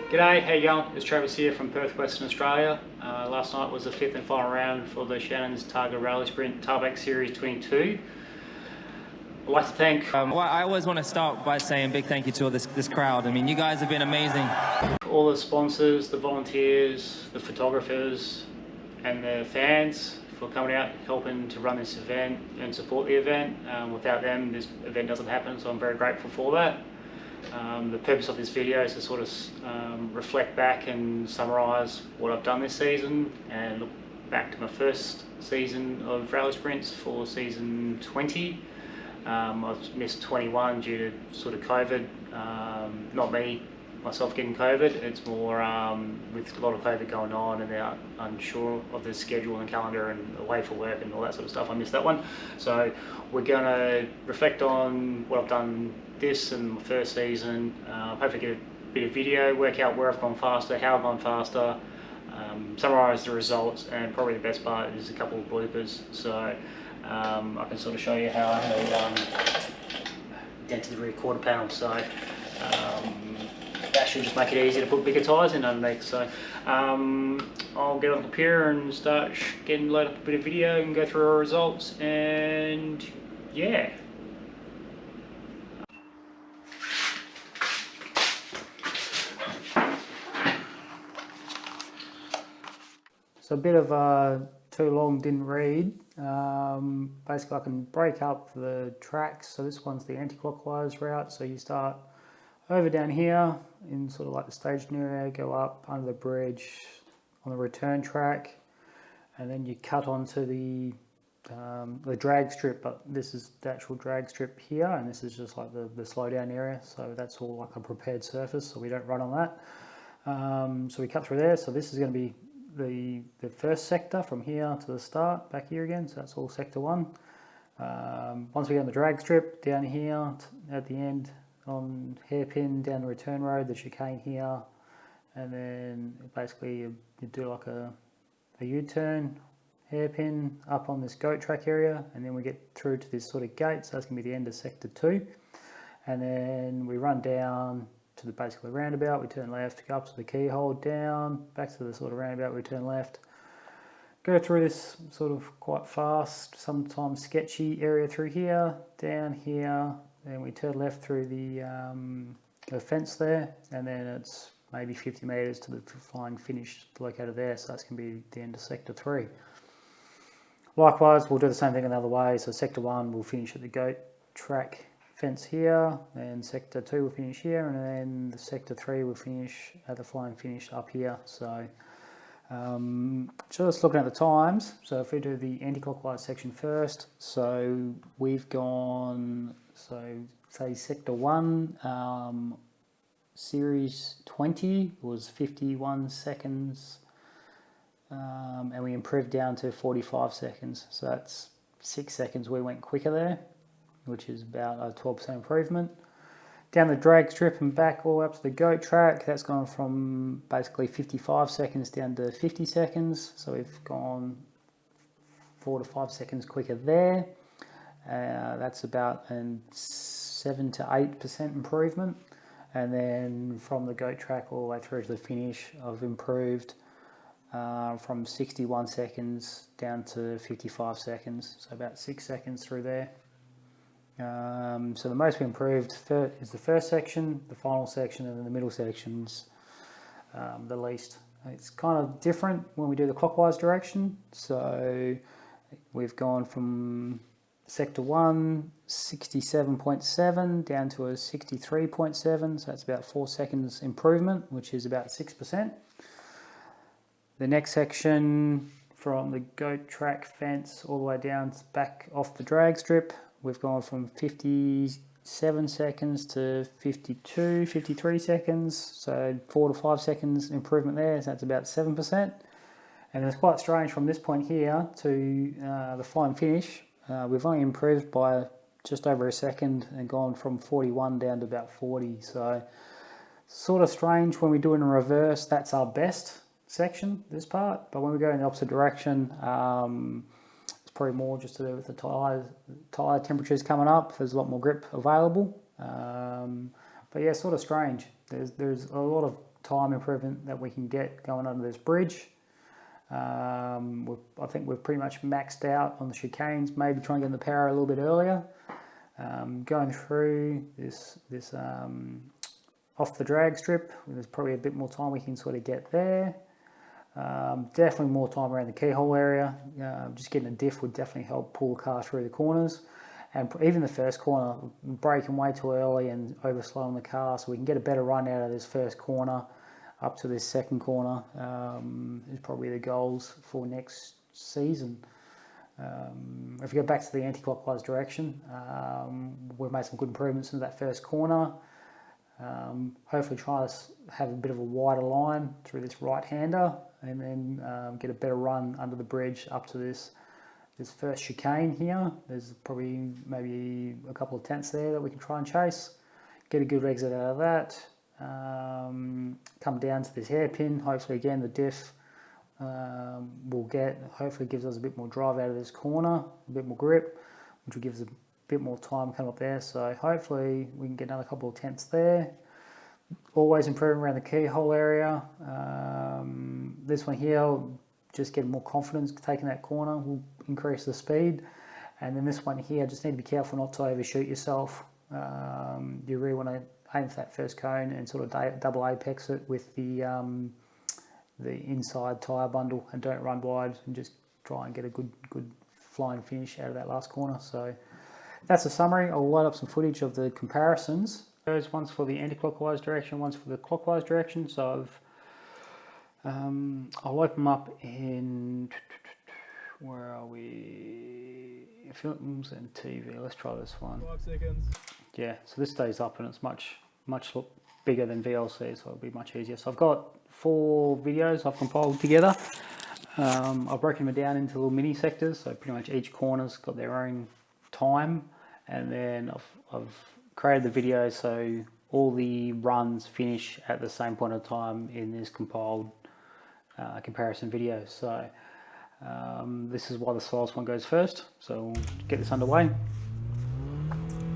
G'day, how you going? It's Travis here from Perth, Western Australia. Last night was the 5th and final round for the Shannons Targa Rallysprint Tarmac Series 22. I'd like to thank... Well, I always want to start by saying big thank you to all this crowd. I mean, you guys have been amazing. all the sponsors, the volunteers, the photographers and the fans for coming out, helping to run this event and support the event. Without them, this event doesn't happen, so I'm very grateful for that. The purpose of this video is to sort of reflect back and summarise what I've done this season and look back to my first season of rally sprints for season 20. I've missed 21 due to sort of COVID, not myself getting COVID, it's more with a lot of COVID going on and they're unsure of the schedule and calendar and away for work and all that sort of stuff. I missed that one. So we're going to reflect on what I've done this and my first season, hopefully get a bit of video, work out where I've gone faster, how I've gone faster, summarise the results, and probably the best part is a couple of bloopers. So I can sort of show you how I had dented the rear quarter panel. So that should just make it easy to put bigger tyres in underneath. So I'll get on the computer and start load up a bit of video and go through our results, and yeah. So a bit of too long, didn't read. Basically I can break up the tracks. So this one's the anti-clockwise route. So you start over down here in sort of like the staging area, go up under the bridge on the return track, and then you cut onto the drag strip, but this is the actual drag strip here, and this is just like the slow down area. So that's all like a prepared surface, so we don't run on that. So we cut through there. So this is going to be the first sector from here to the start, back here again, so that's all sector 1. Once we get on the drag strip, down here at the end on hairpin, down the return road, the chicane here, and then basically you do like a U-turn, hairpin up on this goat track area, and then we get through to this sort of gate, so that's going to be the end of sector 2, and then we run down to the basically roundabout, we turn left, go up to the keyhole, down, back to the sort of roundabout, we turn left, go through this sort of quite fast, sometimes sketchy area through here, down here, then we turn left through the fence there, and then it's maybe 50 metres to the flying finish located there, so that's going to be the end of sector 3. Likewise, we'll do the same thing another way, so sector 1 will finish at the goat track fence here, and sector 2 will finish here, and then the sector 3 will finish at the flying finish up here. So just looking at the times, so if we do the anti-clockwise section first, so we've gone, so say sector 1, series 20 was 51 seconds, and we improved down to 45 seconds, so that's 6 seconds we went quicker there, which is about a 12% improvement. Down the drag strip and back all up to the goat track, that's gone from basically 55 seconds down to 50 seconds. So we've gone 4 to 5 seconds quicker there. That's about a 7 to 8% improvement. And then from the goat track all the way through to the finish, I've improved from 61 seconds down to 55 seconds. So about 6 seconds through there. So the most we improved is the first section, the final section, and then the middle section's the least. It's kind of different when we do the clockwise direction. So we've gone from sector 1, 67.7 down to a 63.7, so that's about 4 seconds improvement, which is about 6%. The next section from the goat track fence all the way down back off the drag strip, we've gone from 57 seconds to 52, 53 seconds, so 4 to 5 seconds improvement there, so that's about 7%. And it's quite strange from this point here to the flying finish, we've only improved by just over a second and gone from 41 down to about 40, so sort of strange when we do it in reverse, that's our best section, this part, but when we go in the opposite direction, it's probably more just to do with the tyre temperatures coming up. There's a lot more grip available, but yeah, sort of strange. There's a lot of time improvement that we can get going under this bridge. I think we're pretty much maxed out on the chicanes, maybe try and get in the power a little bit earlier. Going through this off the drag strip, there's probably a bit more time we can sort of get there. Definitely more time around the keyhole area. Just getting a diff would definitely help pull the car through the corners. And even the first corner, braking way too early and overslowing the car, so we can get a better run out of this first corner up to this second corner is probably the goals for next season. If we go back to the anti-clockwise direction, we've made some good improvements in that first corner. Hopefully try to have a bit of a wider line through this right-hander, and then get a better run under the bridge up to this first chicane here. There's probably maybe a couple of tenths there that we can try and chase. Get a good exit out of that. Come down to this hairpin. Hopefully again the diff hopefully gives us a bit more drive out of this corner, a bit more grip, which will give us a bit more time coming up there. So hopefully we can get another couple of tenths there. Always improving around the keyhole area. This one here, just getting more confidence taking that corner will increase the speed. And then this one here, just need to be careful not to overshoot yourself. You really want to aim for that first cone and sort of double apex it with the inside tyre bundle, and don't run wide, and just try and get a good flying finish out of that last corner. So that's a summary. I'll load up some footage of the comparisons. There's one's for the anti-clockwise direction, one's for the clockwise direction. So I'll open them up in, where are we? Films and TV. Let's try this one. 5 seconds. Yeah, so this stays up and it's much bigger than VLC, so it'll be much easier. So I've got 4 videos I've compiled together. I've broken them down into little mini sectors, so pretty much each corner's got their own time, and then I've created the video so all the runs finish at the same point of time in this compiled comparison video. So this is why the slowest one goes first, so we'll get this underway.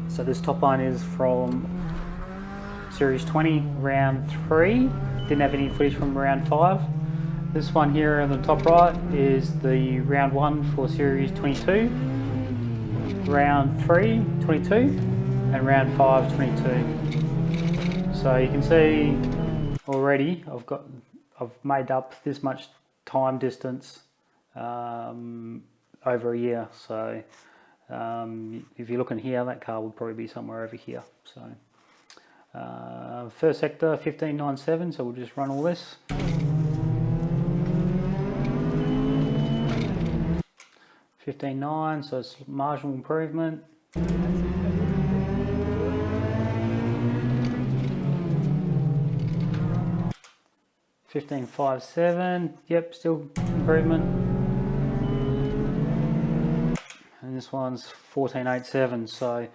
So this top line is from Series 20, round 3. Didn't have any footage from round 5. This one here on the top right is the round 1 for Series 22, round 3, 22, and round 5, 22. So you can see already I've made up this much time distance over a year. So if you're looking here, that car would probably be somewhere over here. So first sector 1597, so we'll just run all this. $15.9, so it's marginal improvement. $15.57, yep, still improvement. And this one's $14.87. So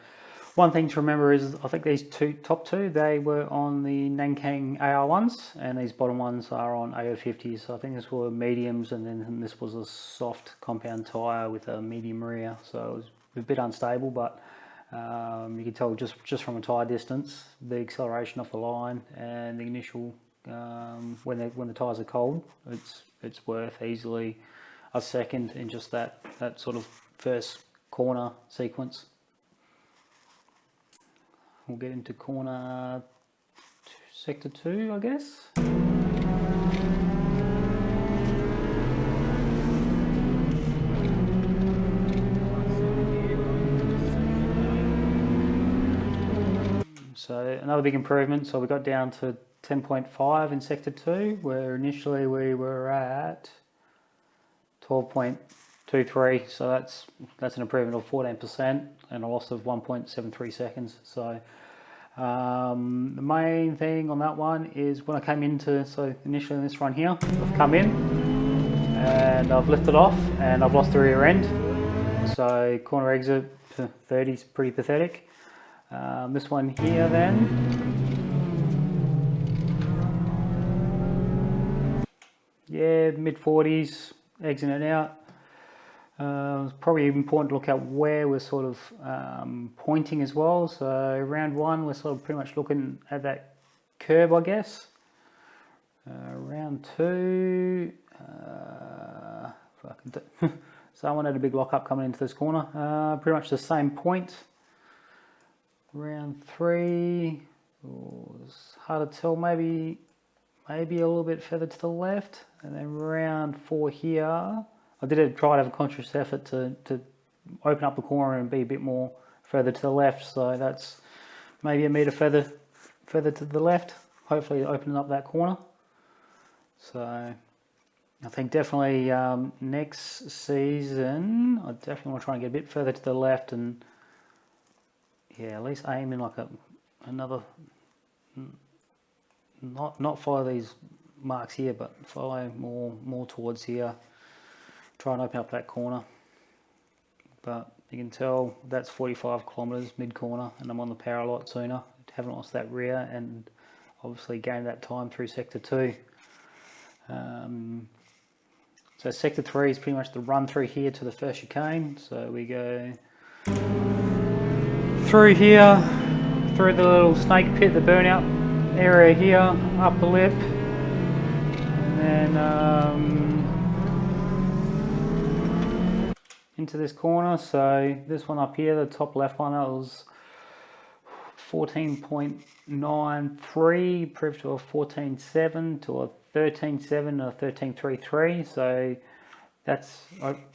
one thing to remember is I think these top two, they were on the Nankang AR1s, and these bottom ones are on AO50s. So I think this were mediums, and then this was a soft compound tyre with a medium rear. So it was a bit unstable, but you can tell just from a tyre distance, the acceleration off the line and the initial when the tyres are cold, it's worth easily a second in just that sort of first corner sequence. We'll get into corner sector 2, I guess. So another big improvement. So we got down to 10.5 in sector 2, where initially we were at 12.23. So that's an improvement of 14% and a loss of 1.73 seconds. So the main thing on that one is when I came into, so initially in this run here, I've come in and I've lifted off and I've lost the rear end. So corner exit to 30 is pretty pathetic. This one here then, yeah, mid-40s, exiting out. It's probably important to look at where we're sort of pointing as well. So round 1, we're sort of pretty much looking at that curb, I guess. Round 2, someone had a big lock up coming into this corner, pretty much the same point. Round 3, it's hard to tell, maybe a little bit further to the left. And then round 4 here, I did try to have a conscious effort to open up the corner and be a bit more further to the left, so that's maybe a metre further to the left, hopefully opening up that corner. So I think definitely next season I definitely want to try and get a bit further to the left, and yeah, at least aim in like another, not follow these marks here, but follow more towards here, try and open up that corner. But you can tell that's 45 kilometres mid corner, and I'm on the power a lot sooner. Haven't lost that rear, and obviously gained that time through sector 2. So sector 3 is pretty much the run through here to the first chicane. So we go through here, through the little snake pit, the burnout area here, up the lip, and then into this corner. So this one up here, the top left one, that was 14.93, proved to a 14.7 to a 13.7 and a 13.33. So that's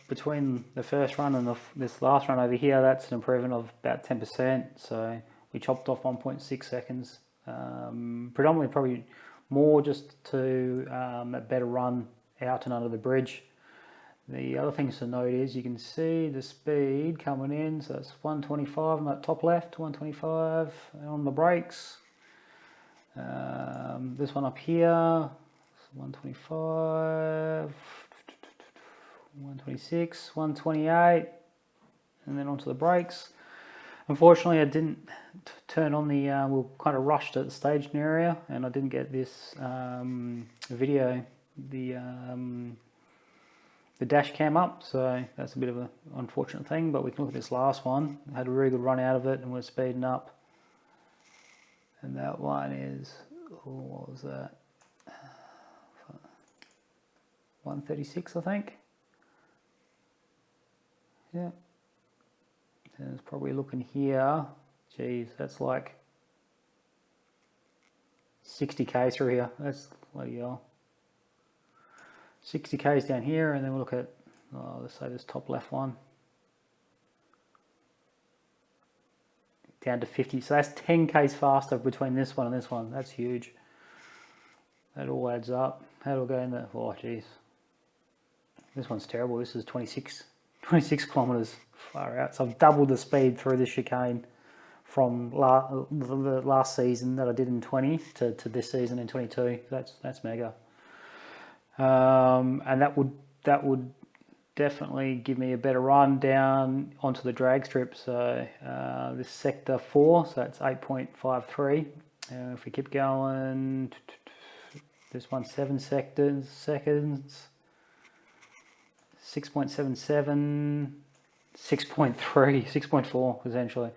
between the first run and this last run over here, that's an improvement of about 10%. So we chopped off 1.6 seconds, predominantly probably more just to a better run out and under the bridge. The other things to note is you can see the speed coming in, so it's 125 on that top left, 125 on the brakes. This one up here, 125, 126, 128, and then onto the brakes. Unfortunately, I didn't turn on the, we kind of rushed at the staging area, and I didn't get this video, the dash cam up, so that's a bit of an unfortunate thing. But we can look at this last one. I had a really good run out of it, and we're speeding up. And that one is, what was that? 136, I think. Yeah. And it's probably looking here. Geez, that's like 60k through here. That's bloody hell. 60k's down here, and then we'll look at, let's say this top left one. Down to 50, so that's 10k's faster between this one and this one. That's huge. That all adds up. How do I go in there? Oh, geez. This one's terrible. This is 26 kilometres far out. So I've doubled the speed through the chicane from the last season that I did in 20 to this season in 22. That's mega. And that would definitely give me a better run down onto the drag strip. So this sector 4, so that's 8.53. If we keep going, this one's 7 seconds, 6.77, 6.3, 6.4 essentially.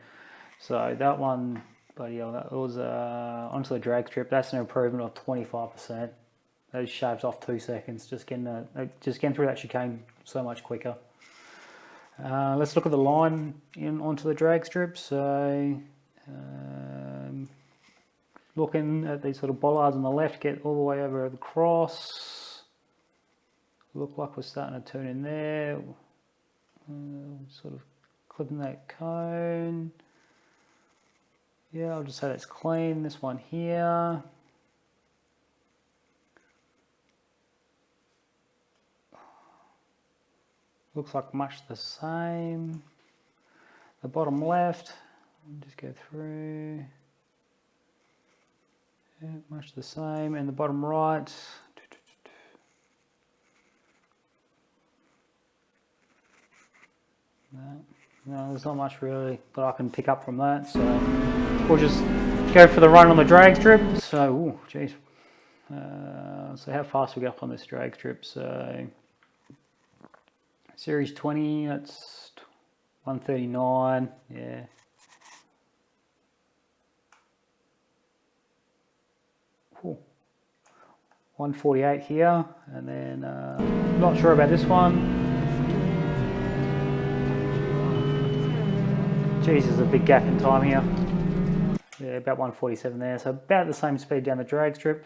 So that one, bloody hell, that was onto the drag strip. That's an improvement of 25%. That shaves off 2 seconds. Just getting through that chicane so much quicker. Let's look at the line onto the drag strip. So looking at these sort of bollards on the left, get all the way over the cross. Look like we're starting to turn in there. Sort of clipping that cone. Yeah, I'll just say that's clean. This one here. Looks like much the same. The bottom left, just go through. Yeah, much the same. And the bottom right. No, there's not much really that I can pick up from that. So we'll just go for the run on the drag strip. So, oh, geez. So how fast we get up on this drag strip? So Series 20, that's 139, yeah. Ooh. 148 here, and then not sure about this one. Geez, there's a big gap in time here. Yeah, about 147 there, so about the same speed down the drag strip.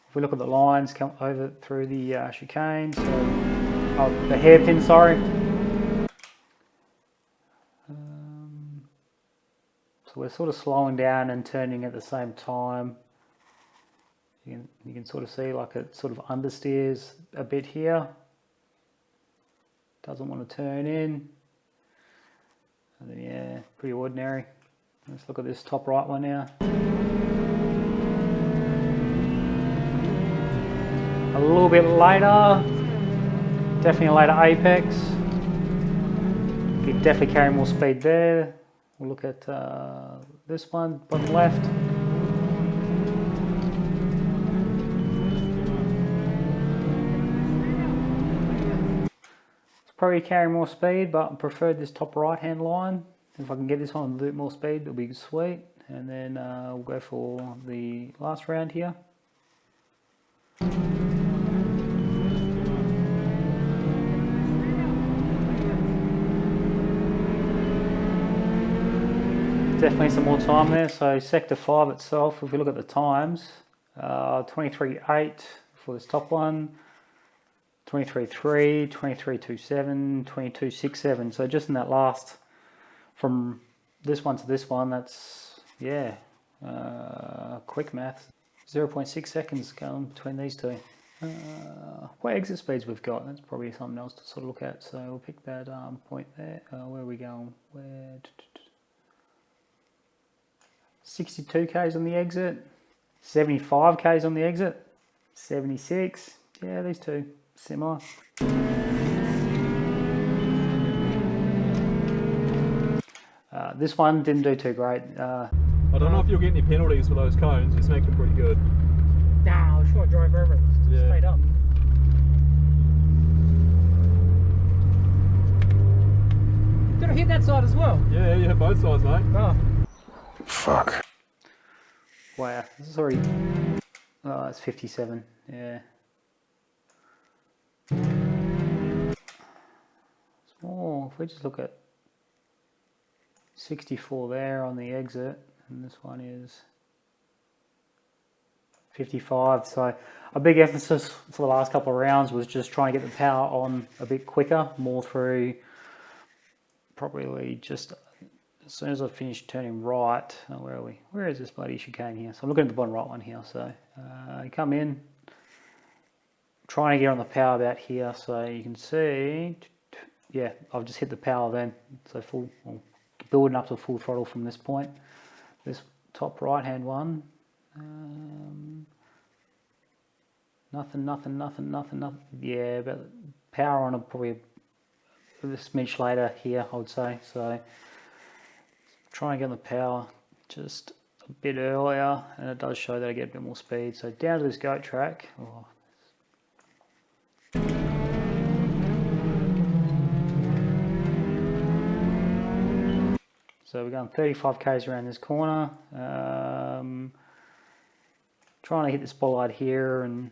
If we look at the lines, come over through the chicane, so the hairpin, sorry. So we're sort of slowing down and turning at the same time. You can sort of see like it sort of understeers a bit here. Doesn't want to turn in. And then, yeah, pretty ordinary. Let's look at this top right one now. A little bit later, definitely a later apex. You could definitely carry more speed there. We'll look at this one, bottom left. It's probably carrying more speed, but I prefer this top right hand line. If I can get this on a bit more speed, it'll be sweet. And then we'll go for the last round here. Definitely some more time there. So sector 5 itself, if we look at the times, 23.8 for this top one, 23.3, 23.27, 22.67. So just in that last, from this one to this one, that's, yeah, quick math. 0.6 seconds going between these two. What exit speeds we've got, that's probably something else to sort of look at. So we'll pick that point there. Where are we going? 62 k's on the exit, 75 k's on the exit, 76. Yeah, these two similar. This one didn't do too great. I don't know if you'll get any penalties for those cones. It's making pretty good. Nah, I was sure I drove over it. Just stayed up. Did I hit that side as well? Yeah, you hit both sides, mate. Oh. Fuck. Wow, this is already... Oh, it's 57, yeah. Small, if we just look at 64 there on the exit, and this one is 55, so a big emphasis for the last couple of rounds was just trying to get the power on a bit quicker, more through probably just... As soon as I finish turning right, where are we? Where is this bloody chicane here? So I'm looking at the bottom right one here. So you come in, trying to get on the power about here. So you can see, yeah, I've just hit the power then. So full, building up to full throttle from this point. This top right hand one, nothing. Yeah, but power on it probably a smidge later here, I would say. So try and get on the power just a bit earlier, and it does show that I get a bit more speed. So down to this goat track. Oh. So we're going 35 k's around this corner. Trying to hit this bollard here, and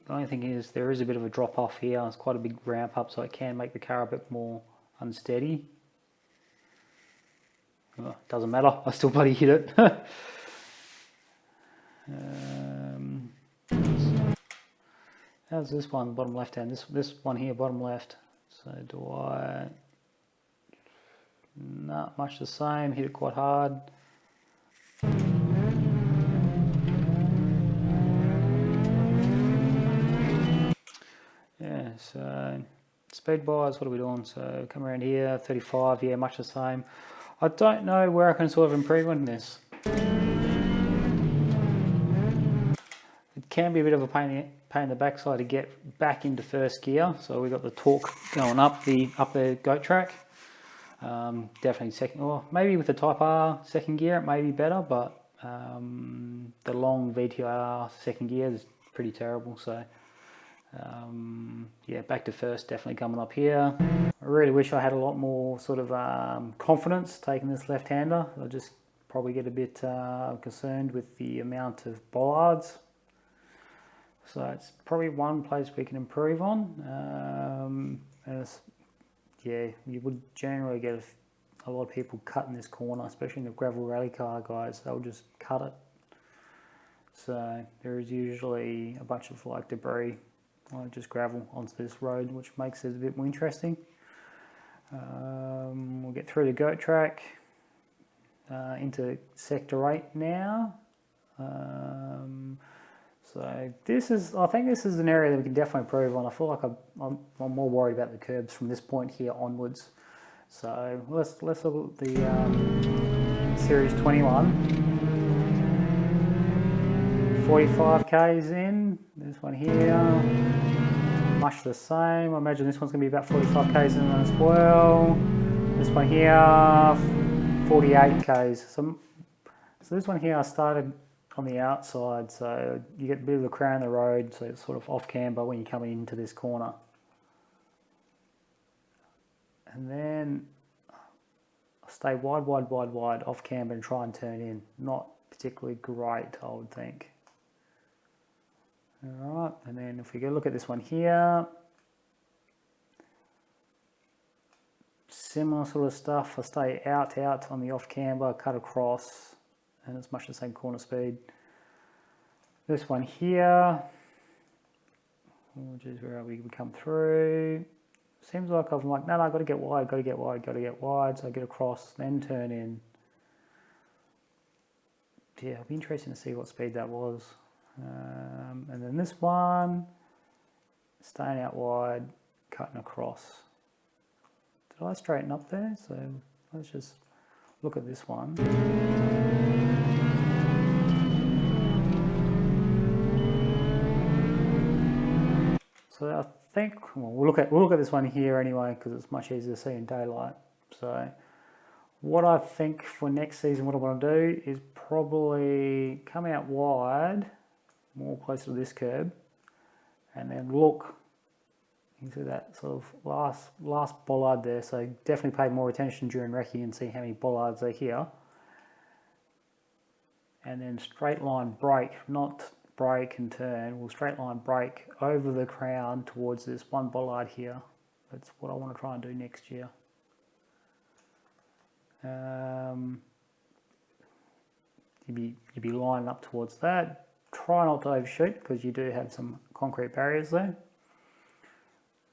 the only thing is there is a bit of a drop off here. It's quite a big ramp up, so it can make the car a bit more unsteady. Oh, doesn't matter, I still bloody hit it. How's this one, bottom left hand? This one here, bottom left. So do I... Not much the same, hit it quite hard. Yeah, so speed wise, what are we doing? So come around here, 35, yeah, much the same. I don't know where I can sort of improve on this. It can be a bit of a pain in the backside to get back into first gear. So we've got the torque going up the goat track. Definitely second, or maybe with the Type R second gear it may be better, but the long VTR second gear is pretty terrible. So yeah, back to first, definitely coming up here. I really wish I had a lot more sort of confidence taking this left-hander. I just probably get a bit concerned with the amount of bollards. So it's probably one place we can improve on. Yeah, you would generally get a lot of people cutting this corner, especially in the gravel rally car guys. They'll just cut it. So there is usually a bunch of like debris, like just gravel onto this road, which makes it a bit more interesting. We'll get through the goat track into sector 8 now. So this is, I think this is an area that we can definitely improve on. I feel like I'm more worried about the curbs from this point here onwards. So let's look at the Series 21. 45 k's in. This one here, much the same. I imagine this one's going to be about 45 k's in as well. This one here, 48 k's. So this one here I started on the outside, so you get a bit of the crown of the road, so it's sort of off camber when you're coming into this corner. And then I stay wide off camber and try and turn in. Not particularly great, I would think. Alright, and then if we go look at this one here, similar sort of stuff. I stay out on the off camber, cut across, and it's much the same corner speed. This one here, which is where we come through, seems like I'm like, no, I've got to get wide, so I get across, then turn in. Yeah, it'll be interesting to see what speed that was. And then this one, staying out wide, cutting across. Did I straighten up there? So let's just look at this one. So I think, well, we'll look at this one here anyway, because it's much easier to see in daylight. So what I think for next season, what I want to do is probably come out wide, more closer to this curb, and then look into that sort of last bollard there. So definitely pay more attention during recce and see how many bollards are here. And then straight line brake, not brake and turn, we'll straight line brake over the crown towards this one bollard here. That's what I want to try and do next year. You'd be lining up towards that. Try not to overshoot because you do have some concrete barriers there.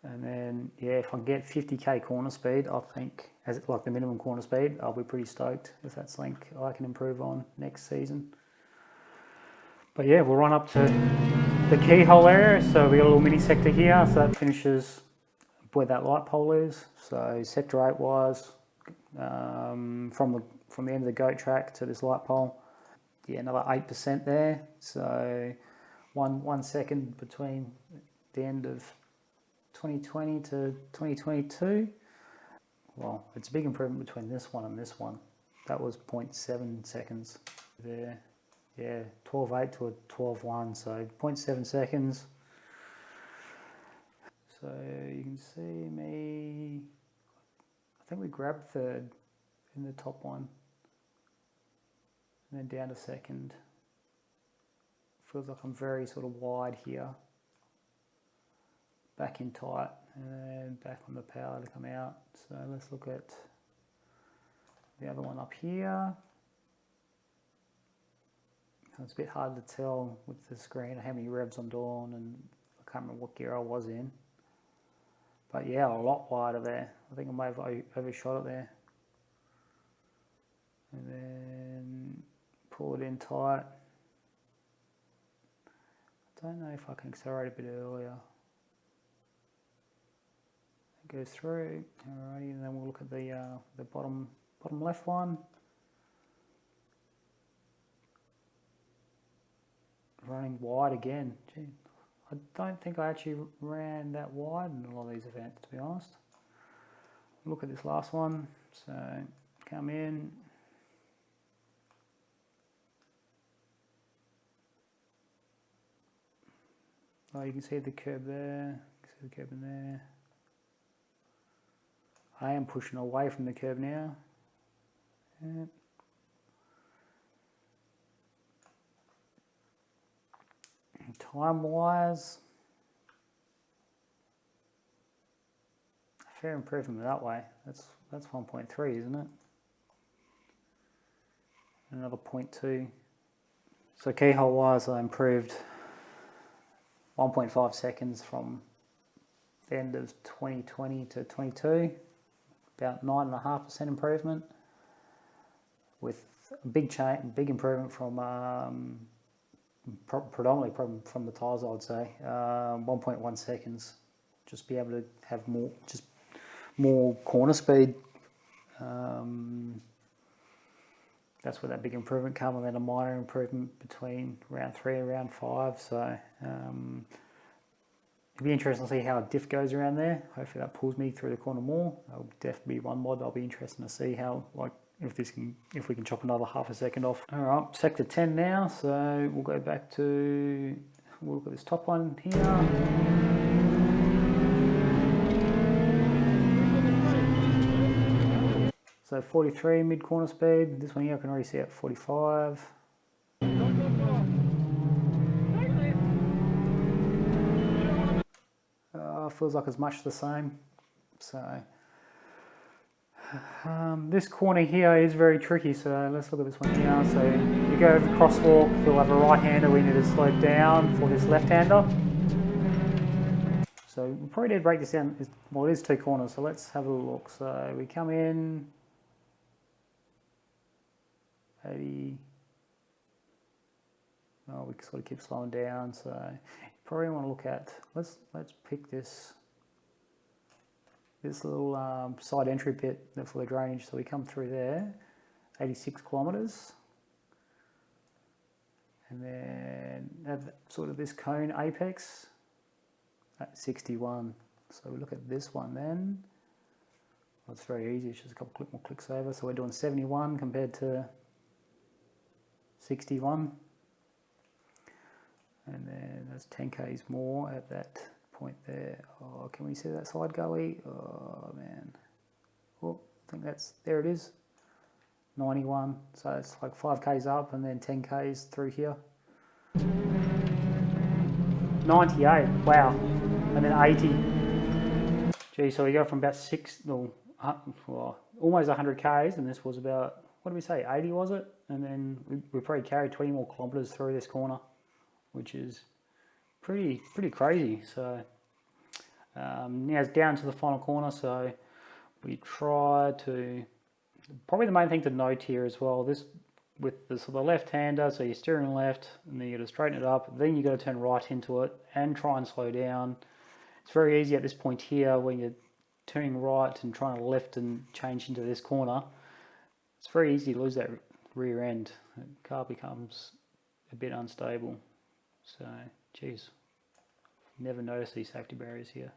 And then, yeah, if I get 50k corner speed, I think, as like the minimum corner speed, I'll be pretty stoked if that's something I can improve on next season. But yeah, we'll run up to the keyhole area. So we got a little mini sector here. So that finishes where that light pole is. So sector 8 was from the end of the goat track to this light pole. Yeah, another 8% there. So one second between the end of 2020 to 2022. Well, it's a big improvement between this one and this one. That was 0.7 seconds there. Yeah, 12.8 to a 12.1, so 0.7 seconds. So you can see me, I think we grabbed third in the top one. And then down to second. Feels like I'm very sort of wide here. Back in tight and back on the power to come out. So let's look at the other one up here. It's a bit hard to tell with the screen how many revs I'm doing, and I can't remember what gear I was in. But yeah, a lot wider there. I think I may have overshot it there. And then pull it in tight. I don't know if I can accelerate a bit earlier. It goes through. Alrighty, and then we'll look at the bottom left one. Running wide again. Gee, I don't think I actually ran that wide in a lot of these events, to be honest. Look at this last one. So come in. Oh, you can see the curb there. You can see the curb in there. I am pushing away from the curb now. Yep. Time-wise, fair improvement that way. That's 1.3, isn't it? Another 0.2. So keyhole-wise, I improved 1.5 seconds from the end of 2020 to 22, about 9.5% improvement, with a big improvement from predominantly from the tyres, I would say. 1.1 seconds, just be able to have more corner speed. That's where that big improvement came, and then a minor improvement between round 3 and round 5. So it'll be interesting to see how a diff goes around there. Hopefully that pulls me through the corner more. That'll definitely be one mod I'll be interested to see how, like, if we can chop another half a second off. All right, sector 10 now. So we'll go back to, we'll look at this top one here. So 43 mid corner speed. This one here I can already see at 45. Feels like it's much the same. So this corner here is very tricky. So let's look at this one here. So you go over the crosswalk, you'll have a right-hander. We need to slow down for this left-hander. So we probably need to break this down. Well, it is 2 corners. So let's have a look. So we come in. 80. Oh, we sort of keep slowing down, so you probably want to look at, let's pick this little side entry pit for the drainage. So we come through there, 86 kilometres, and then have sort of this cone apex at 61. So we look at this one then. Well, it's very easy, it's just a couple more clicks over. So we're doing 71 compared to 61, and then that's 10 k's more at that point there. Oh, can we see that side gully? Oh man, oh, I think there it is, 91. So it's like 5 k's up and then 10 k's through here. 98, wow, and then 80. Gee, so we go from about almost 100 k's, and this was about, what did we say, 80 was it? And then we probably carried 20 more kilometres through this corner, which is pretty crazy. So now it's down to the final corner. So we try to, probably the main thing to note here as well, this with the sort of left-hander, so you're steering left, and then you got to straighten it up, then you got to turn right into it and try and slow down. It's very easy at this point here when you're turning right and trying to left and change into this corner. It's very easy to lose that rear end. The car becomes a bit unstable. So, geez, never noticed these safety barriers here.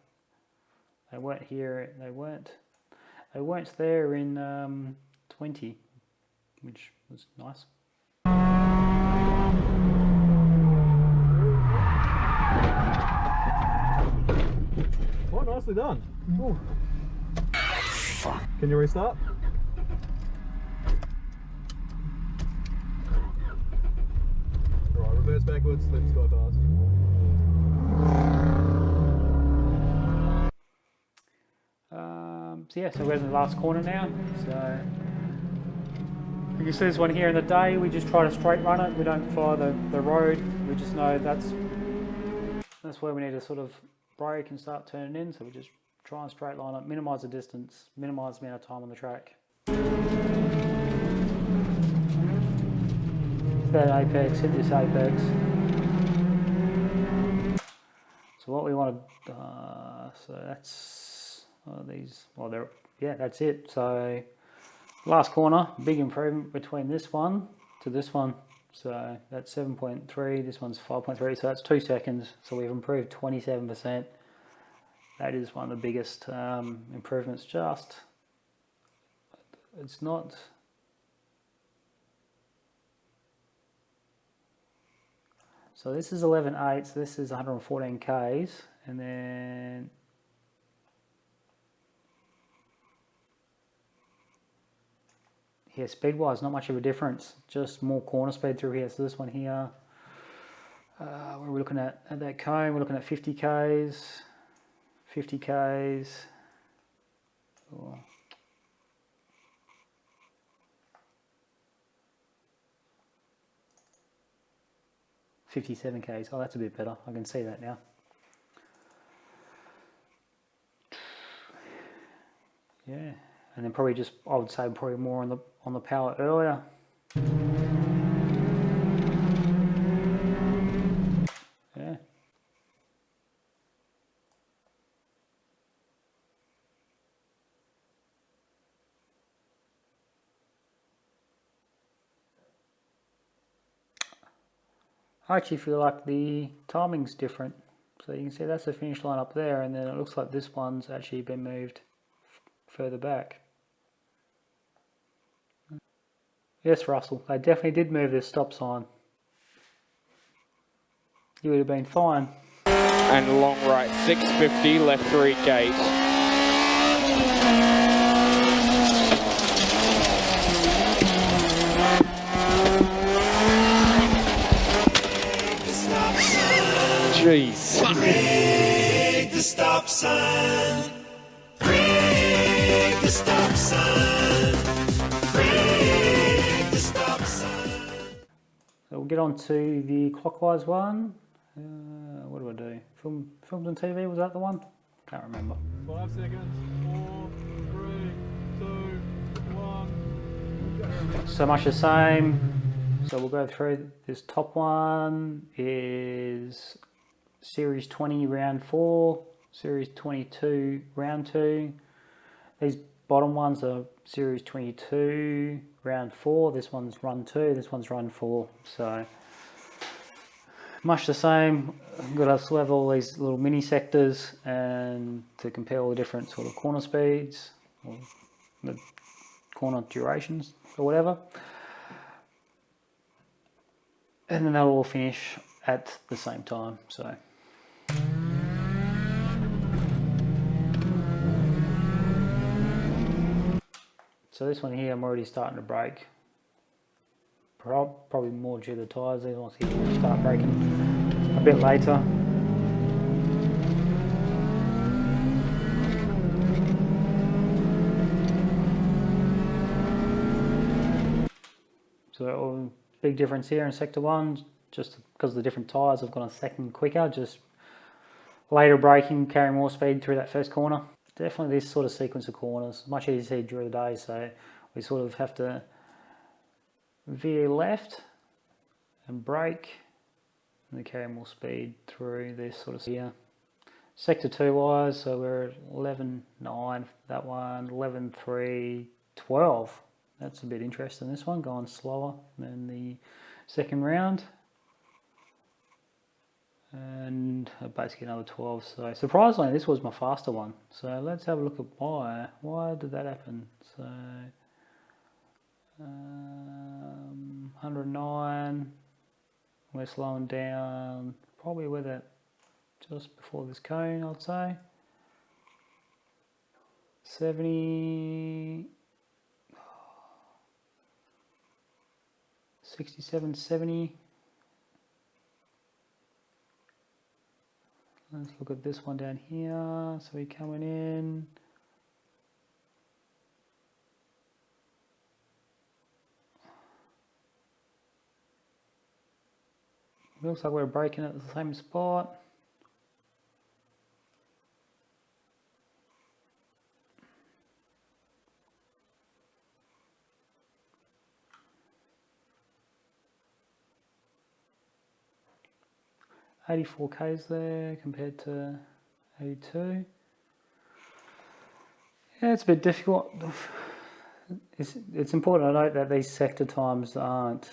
They weren't here. They weren't there in 20, which was nice. Quite nicely done. Ooh. Fuck. Can you restart? Right, reverse backwards, let's go past. So yeah, so we're in the last corner now. So you can see this one here in the day. We just try to straight run it. We don't follow the road. We just know that's where we need to sort of brake and start turning in. So we just try and straight line it, minimise the distance, minimise the amount of time on the track. That apex, hit this apex. So what we want to, so that's these. Well, that's it. So last corner, big improvement between this one to this one. So that's 7.3. This one's 5.3. So that's 2 seconds. So we've improved 27%. That is one of the biggest improvements. It's not. So this is 11.8, so this is 114 k's, and then here speed-wise, not much of a difference, just more corner speed through here. So this one here, What are we looking at that cone? We're looking at 50 Ks, 50 Ks. Oh. 57 Ks. Oh, that's a bit better. I can see that now. Yeah, and then probably just, I would say probably more on the power earlier. Yeah. I actually feel like the timing's different. So you can see that's the finish line up there, and then it looks like this one's actually been moved further back. Yes, Russell, they definitely did move this stop sign. You would have been fine. And long right, 650, left 3 gate. Jeez. Break the stop sign. Break the stop sign. Break the stop sign. So we'll get on to the clockwise one. What do I do? Films and TV, was that the one? Can't remember. 5 seconds. 4, 3, 2, 1. So much the same. So we'll go through this top one is Series 20 round 4, Series 22 round 2. These bottom ones are Series 22 round 4. This one's run 2, this one's run 4. So much the same. Got to still have all these little mini sectors and to compare all the different sort of corner speeds or the corner durations or whatever. And then they'll all finish at the same time. So this one here I'm already starting to break. Probably more due to the tyres. These ones here will start breaking a bit later. So big difference here in sector 1, just because of the different tyres, I've gone a second quicker, just later braking, carrying more speed through that first corner. Definitely this sort of sequence of corners, much easier to see during the day, so we sort of have to veer left and brake and then carry more speed through this sort of here. Sector 2 wise, so we're at 11.9 for that one, 11.3, 12. That's a bit interesting, this one, going slower than the second round. And basically another 12, so surprisingly this was my faster one. So let's have a look at why did that happen. So 109, we're slowing down probably with it just before this cone, I'd say. 70, 67, 70. Let's look at this one down here. So we're coming in. Looks like we're braking at the same spot. $84 Ks there compared to 82. Yeah, it's a bit difficult. It's important to note that these sector times aren't,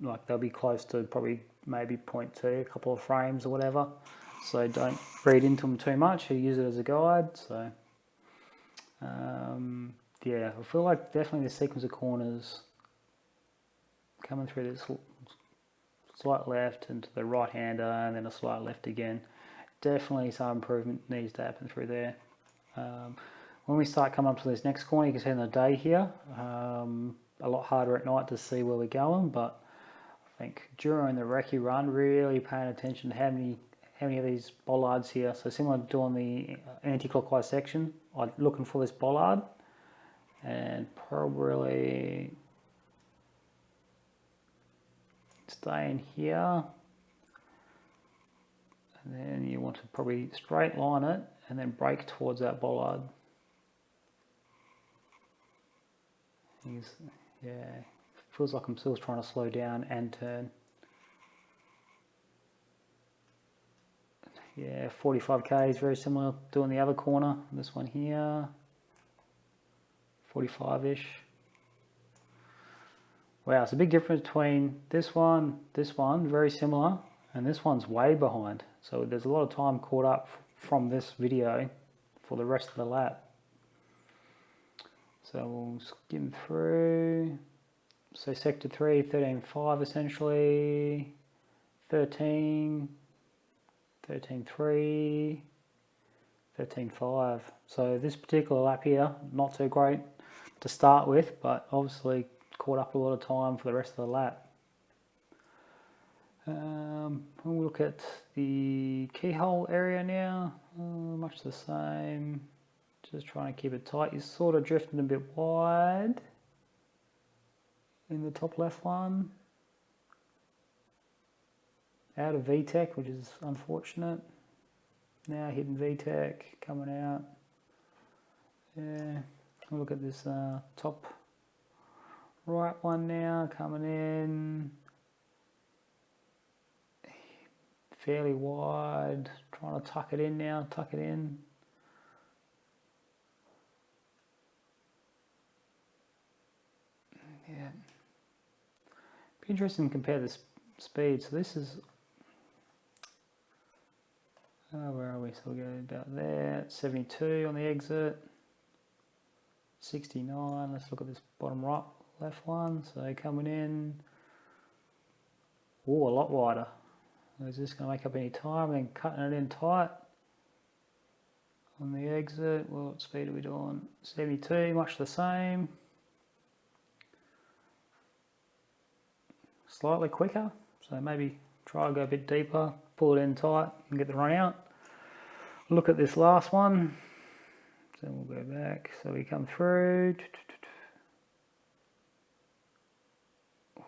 like, they'll be close to probably maybe 0.2, a couple of frames or whatever. So don't read into them too much, you use it as a guide. So yeah, I feel like definitely the sequence of corners coming through this slight left into the right hander and then a slight left again. Definitely some improvement needs to happen through there. When we start coming up to this next corner, you can see in the day here, a lot harder at night to see where we're going, but I I think during the recce run, really paying attention to how many of these bollards here. So similar to doing the anti-clockwise section, I'm looking for this bollard and probably stay in here. And then you want to probably straight line it and then brake towards that bollard. Yeah, feels like I'm still trying to slow down and turn. Yeah, 45k is very similar doing the other corner. This one here, 45-ish. Wow, it's a big difference between this one, very similar, and this one's way behind. So there's a lot of time caught up from this video for the rest of the lap. So we'll skim through. So sector 3, 13.5 essentially, 13, 13.3, 13.5. So this particular lap here, not so great to start with, but obviously caught up a lot of time for the rest of the lap. We'll look at the keyhole area now, much the same. Just trying to keep it tight. You're sort of drifting a bit wide in the top left one. Out of VTEC, which is unfortunate. Now hitting VTEC, coming out. Yeah, we'll look at this top right one now, coming in. Fairly wide, trying to tuck it in now, tuck it in. Yeah. Be interesting to compare the speed. So this is, where are we? So we'll go about there, 72 on the exit, 69. Let's look at this bottom right, left one. So coming in, a lot wider. Is this going to make up any time? Then cutting it in tight on the exit. Well, what speed are we doing? 72, much the same. Slightly quicker, so maybe try to go a bit deeper, pull it in tight and get the run out. Look at this last one. So we'll go back. So we come through.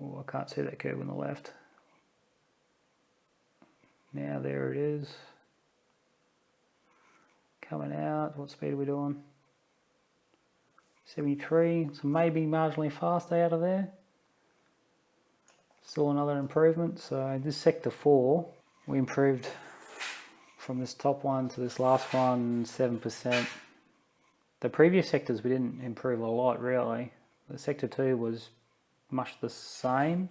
Oh, I can't see that curve on the left. Now there it is. Coming out, what speed are we doing? 73, so maybe marginally faster out of there. Still another improvement. So this sector 4, we improved from this top one to this last one 7%. The previous sectors we didn't improve a lot really. The sector 2 was much the same,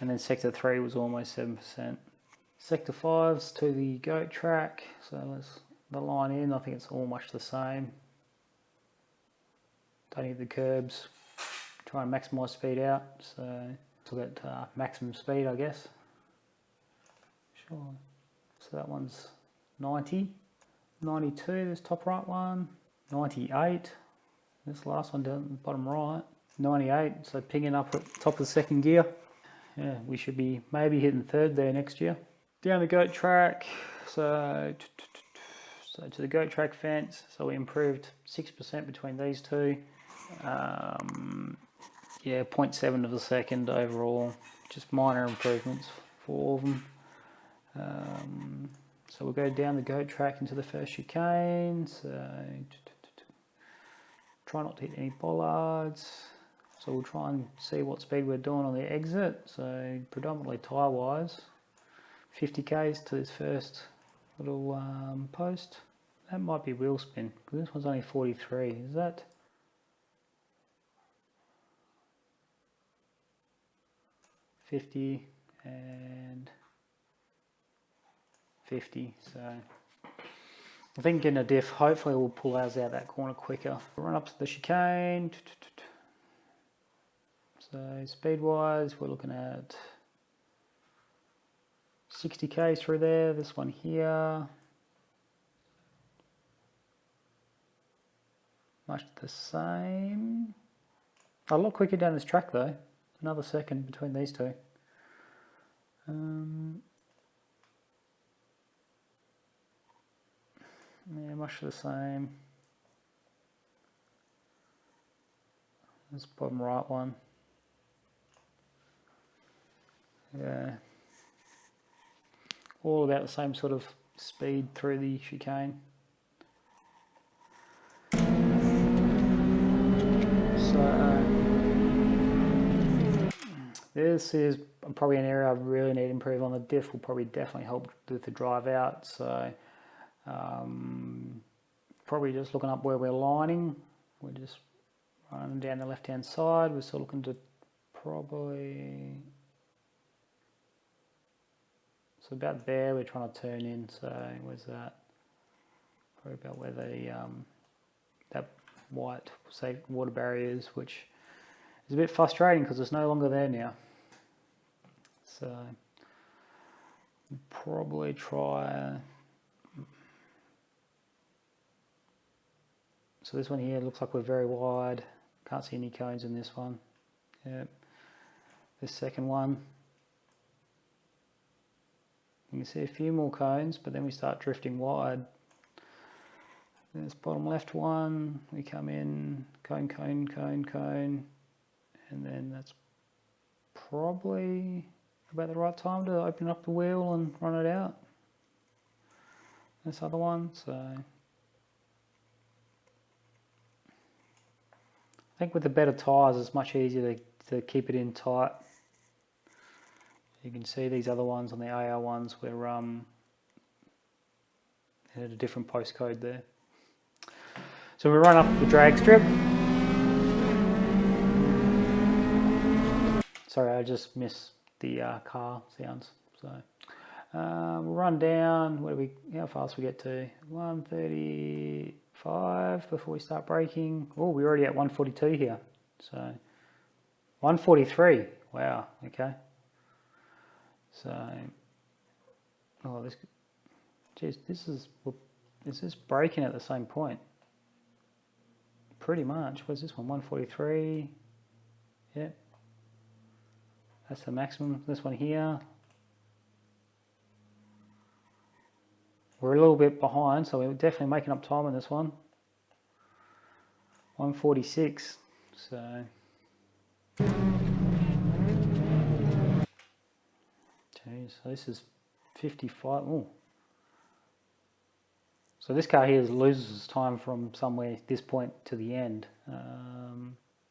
and then sector 3 was almost 7%. Sector 5's to the goat track, so let's the line in, I think it's all much the same. Don't need the curbs, try and maximise speed out, so look at maximum speed I guess. Sure. So that one's 90, 92, this top right one, 98, this last one down the bottom right, 98, so picking up at the top of the second gear. Yeah, we should be maybe hitting third there next year. Down the goat track, so to the goat track fence, so we improved 6% between these two. Yeah, 0.7 of a second overall, just minor improvements for all of them. So we'll go down the goat track into the first chicane, so try not to hit any bollards. So we'll try and see what speed we're doing on the exit, so predominantly tyre wise. 50 k's to this first little post. That might be wheel spin, because this one's only 43. Is that? $50 and 50. So I think getting a diff, hopefully we'll pull ours out that corner quicker. Run up to the chicane. So speed wise, we're looking at 60 k's through there. This one here, much the same. A lot quicker down this track though. Another second between these two. much the same. This bottom right one. Yeah. All about the same sort of speed through the chicane. So this is probably an area I really need to improve on. The diff will probably definitely help with the drive out. So probably just looking up where we're lining. We're just running down the left hand side. We're still looking to probably, so about there we're trying to turn in. So where's that? Probably about where the that white say water barrier is, which is a bit frustrating because it's no longer there now. So probably try. So this one here looks like we're very wide. Can't see any cones in this one. Yep. This second one, you can see a few more cones, but then we start drifting wide. This bottom left one, we come in, cone, cone, cone, cone, and then that's probably about the right time to open up the wheel and run it out. This other one, so I think with the better tyres it's much easier to keep it in tight. You can see these other ones on the AR ones where had a different postcode there. So we run up the drag strip. Sorry, I just missed the car sounds. So we'll run down. How fast we get to? 135 before we start braking. Oh, we're already at 142 here. So 143. Wow. Okay. So, oh, this is this braking at the same point? Pretty much. What's this one? 143. Yep. That's the maximum. This one here. We're a little bit behind, so we're definitely making up time on this one. 146. So. Geez, so this is 55. Oh. So this car here loses time from somewhere this point to the end.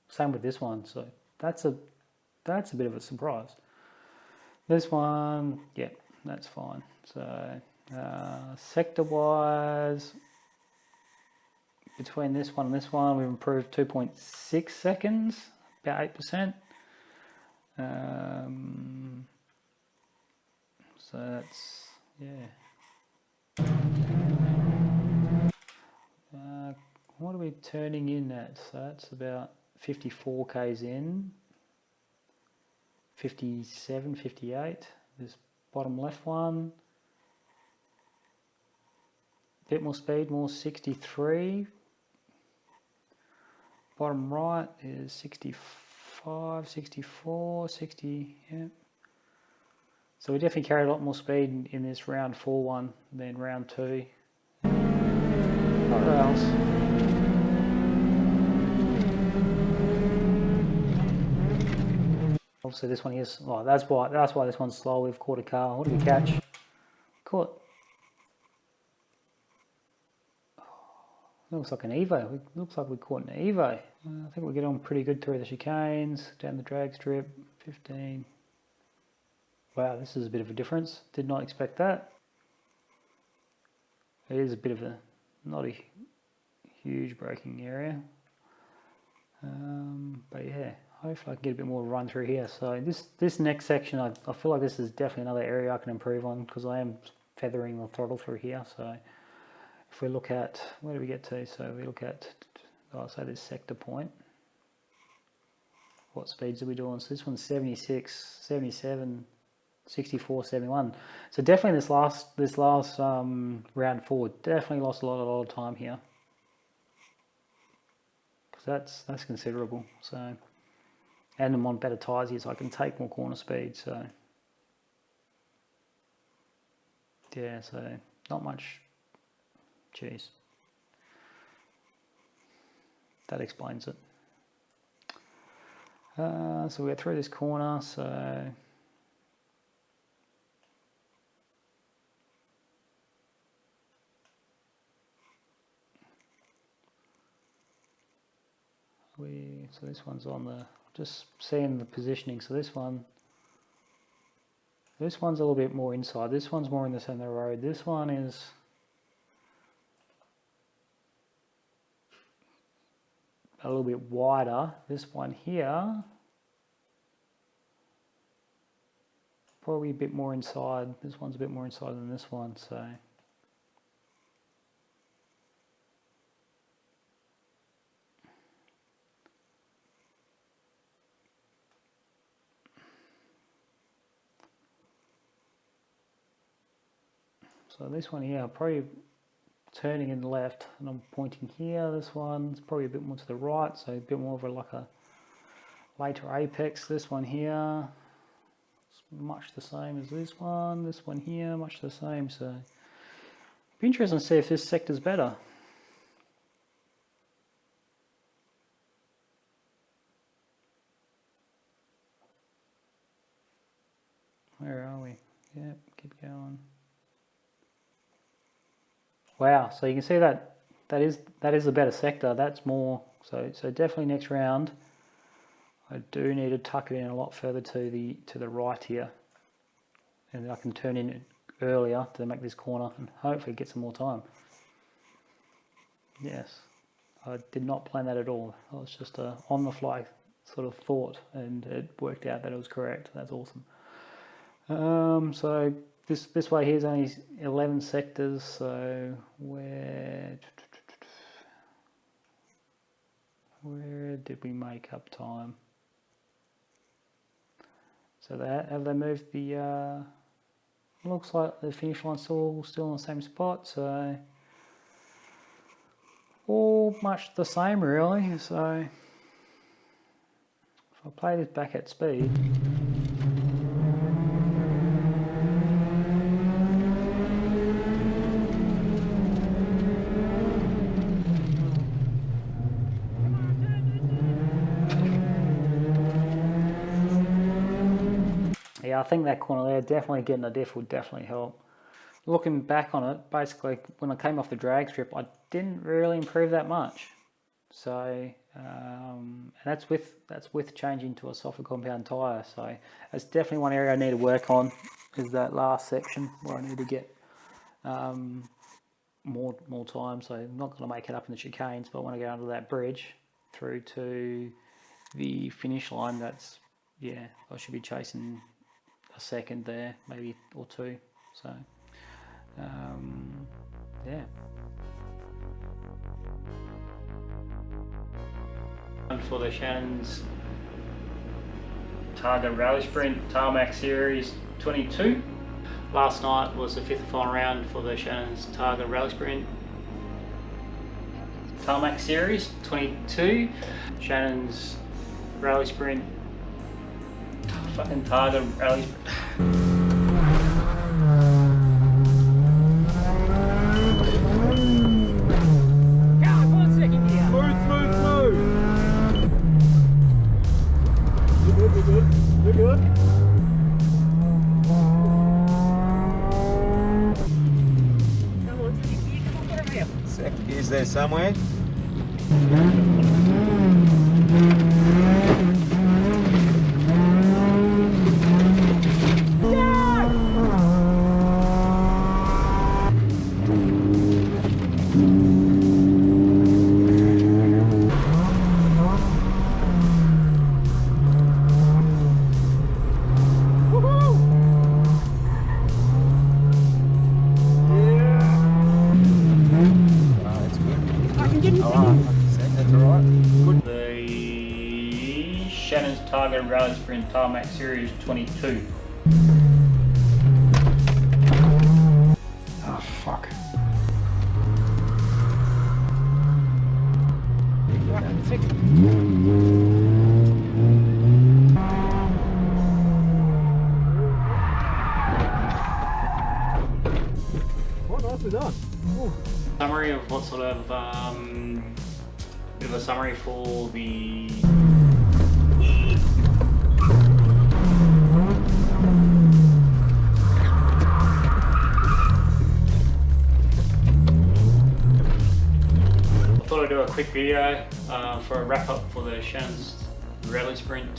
Same with this one. So that's a bit of a surprise. This one, yeah, that's fine. So sector-wise, between this one and this one, we've improved 2.6 seconds, about 8%. So that's, yeah. What are we turning in at? So that's about 54 k's in, 57, 58. This bottom left one, a bit more speed, more 63. Bottom right is 65, 64, 60, yeah. So we definitely carried a lot more speed in this round 4 one than round 2. What else? Obviously this one here is, oh, that's why this one's slow. We've caught a car. What did we catch? Caught. Looks like an Evo. It looks like we caught an Evo. I think we'll get on pretty good through the chicanes, down the drag strip, 15. Wow, this is a bit of a difference. Did not expect that. It is a bit of a, not a huge braking area. But yeah, hopefully I can get a bit more run through here. So this next section, I feel like this is definitely another area I can improve on because I am feathering the throttle through here. So if we look at, where do we get to? So we look at, say this sector point. What speeds are we doing? So this one's 76, 77, 64, 71. So definitely this last round 4 definitely lost a lot of time here. Because that's considerable. So, and I'm on better tyres here, so I can take more corner speed. So yeah, so not much. Jeez. that explains it. So we're through this corner, so so this one's on the, just seeing the positioning, so this one's a little bit more inside, this one's more in the centre of the road, this one is a little bit wider, this one here probably a bit more inside, this one's a bit more inside than this one, so this one here, probably turning in the left, and I'm pointing here. This one's probably a bit more to the right, so a bit more of a, like a later apex. This one here, it's much the same as this one. This one here, much the same. So, be interesting to see if this sector's better. Where are we? Yep, keep going. Wow, so you can see that is a better sector. That's more, so definitely next round I do need to tuck it in a lot further to the right here, and I can turn in earlier to make this corner and hopefully get some more time. Yes, I did not plan that at all. I was just a on the fly sort of thought, and it worked out that it was correct. That's awesome. So this way here is only 11 sectors, so where did we make up time? So have they moved the, looks like the finish line's still in the same spot, so all much the same really. So if I play this back at speed, yeah, I think that corner there, definitely getting a diff would definitely help. Looking back on it, basically when I came off the drag strip, I didn't really improve that much. So and that's with changing to a softer compound tyre. So that's definitely one area I need to work on, is that last section where I need to get more time. So I'm not going to make it up in the chicanes, but when I go under that bridge through to the finish line, that's, yeah, I should be chasing a second there, maybe, or two. So yeah. For the Shannons Targa Rallysprint Tarmac Series 22. Last night was the fifth and final round for the Shannons Targa Rallysprint Tarmac Series 22. Shannons Rallysprint fucking Targa Rallysprint. We're good. Second gear's there somewhere. Shannons Targa Rallysprint Tarmac Series 22. Oh fuck. What nicely done. Ooh. Summary of what sort of bit of a summary for the I thought I'd do a quick video for a wrap up for the Shannons Rallysprint.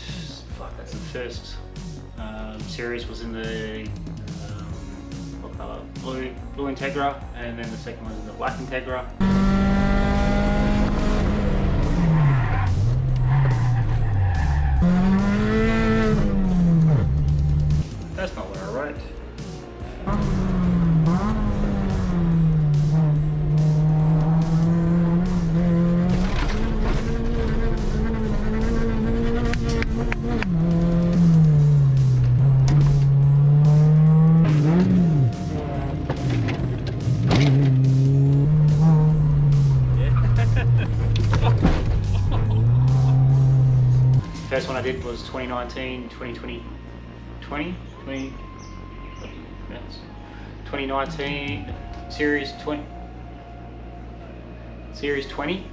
Fuck, that's the first series was in the what colour? Blue Integra, and then the second one was in the black Integra. That's not what I wrote. First one I did was 2019, 2020, 2019 Series 20.